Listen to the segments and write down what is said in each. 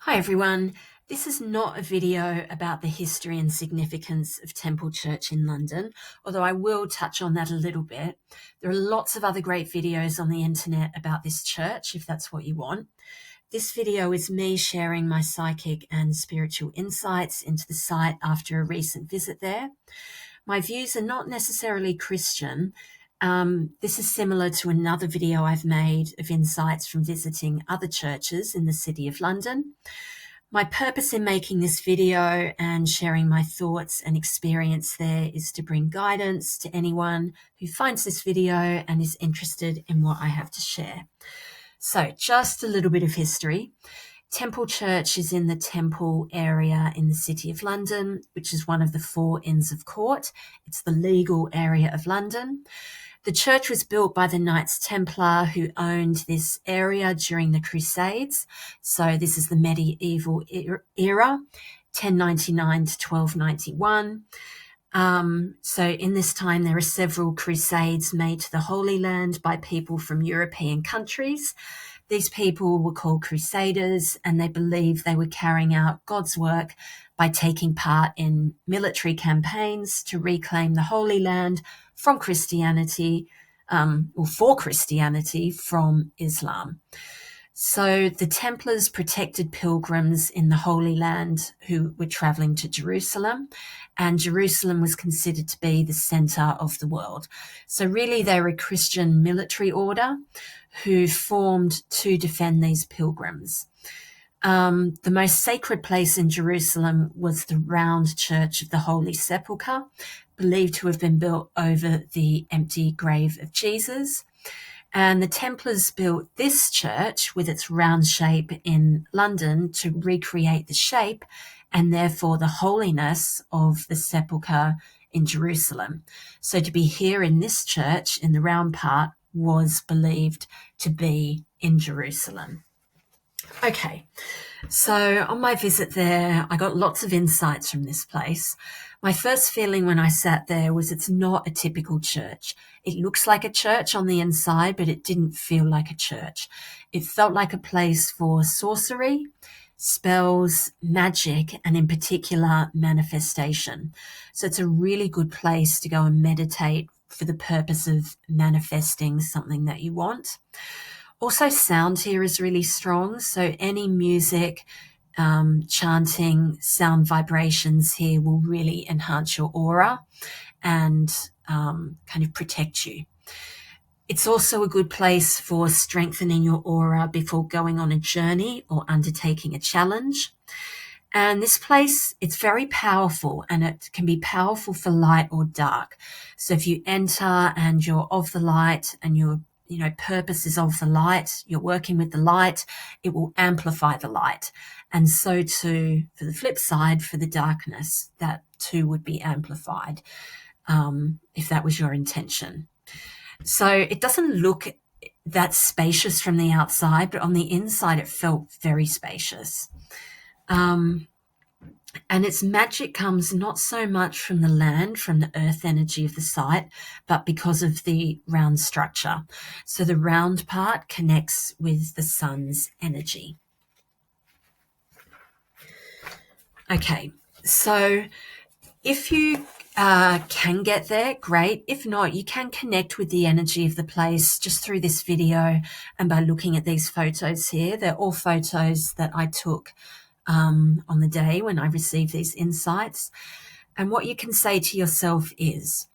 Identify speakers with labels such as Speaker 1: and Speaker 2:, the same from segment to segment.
Speaker 1: Hi everyone. This is not a video about the history and significance of Temple Church in London, although I will touch on that a little bit. There are lots of other great videos on the internet about this church, if that's what you want. This video is me sharing my psychic and spiritual insights into the site after a recent visit there. My views are not necessarily Christian. This is similar to another video I've made of insights from visiting other churches in the City of London. My purpose in making this video and sharing my thoughts and experience there is to bring guidance to anyone who finds this video and is interested in what I have to share. So just a little bit of history. Temple Church is in the Temple area in the City of London, which is one of the 4 Inns of Court. It's the legal area of London. The church was built by the Knights Templar who owned this area during the Crusades. So this is the medieval era, 1099 to 1291. So in this time, there are several crusades made to the Holy Land by people from European countries. These people were called crusaders, and they believed they were carrying out God's work by taking part in military campaigns to reclaim the Holy Land from Christianity, or for Christianity from Islam. So the Templars protected pilgrims in the Holy Land who were traveling to Jerusalem, and Jerusalem was considered to be the center of the world. So really they were a Christian military order who formed to defend these pilgrims. The most sacred place in Jerusalem was the round church of the Holy Sepulchre, believed to have been built over the empty grave of Jesus. And the Templars built this church with its round shape in London to recreate the shape and therefore the holiness of the sepulchre in Jerusalem. So to be here in this church in the round part was believed to be in Jerusalem. Okay, so on my visit there, I got lots of insights from this place. My first feeling when I sat there was it's not a typical church. It looks like a church on the inside, but it didn't feel like a church. It felt like a place for sorcery, spells, magic, and in particular, manifestation. So it's a really good place to go and meditate for the purpose of manifesting something that you want. Also, sound here is really strong. So any music, chanting, sound vibrations here will really enhance your aura and kind of protect you. It's also a good place for strengthening your aura before going on a journey or undertaking a challenge. And this place, it's very powerful, and it can be powerful for light or dark. So if you enter and you're of the light and your purpose is of the light, you're working with the light, it will amplify the light. And so too, for the flip side, for the darkness, that too would be amplified, if that was your intention. So it doesn't look that spacious from the outside, but on the inside, it felt very spacious. And its magic comes not so much from the land, from the earth energy of the site, but because of the round structure. So the round part connects with the sun's energy. Okay, so if you can get there, great. If not, you can connect with the energy of the place just through this video and by looking at these photos here. They're all photos that I took on the day when I received these insights. And what you can say to yourself is,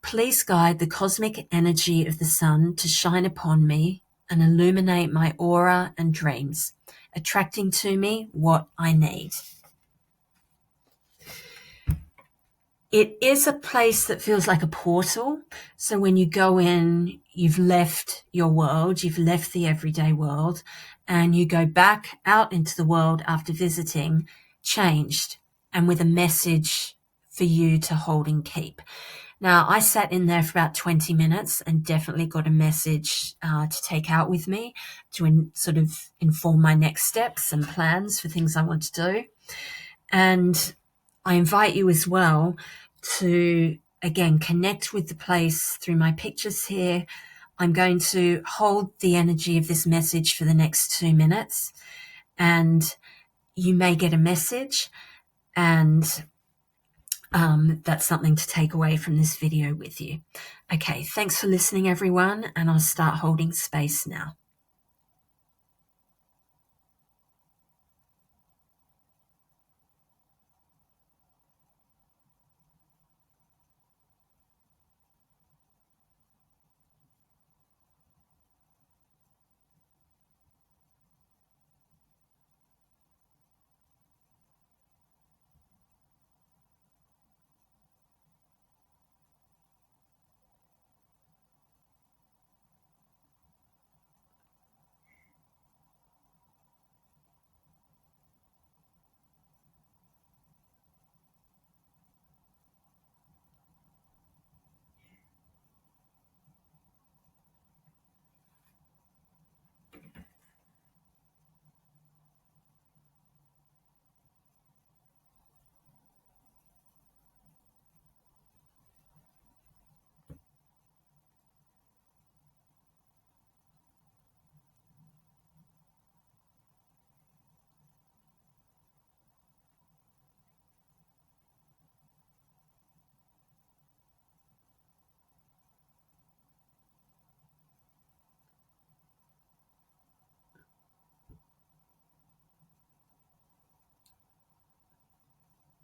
Speaker 1: please guide the cosmic energy of the sun to shine upon me and illuminate my aura and dreams, attracting to me what I need. It is a place that feels like a portal. So when you go in, you've left your world, you've left the everyday world, and you go back out into the world after visiting, changed, and with a message for you to hold and keep. Now, I sat in there for about 20 minutes and definitely got a message to take out with me to sort of inform my next steps and plans for things I want to do. And I invite you as well to, again, connect with the place through my pictures here. I'm going to hold the energy of this message for the next 2 minutes. And you may get a message, and that's something to take away from this video with you. Okay, thanks for listening, everyone, and I'll start holding space now.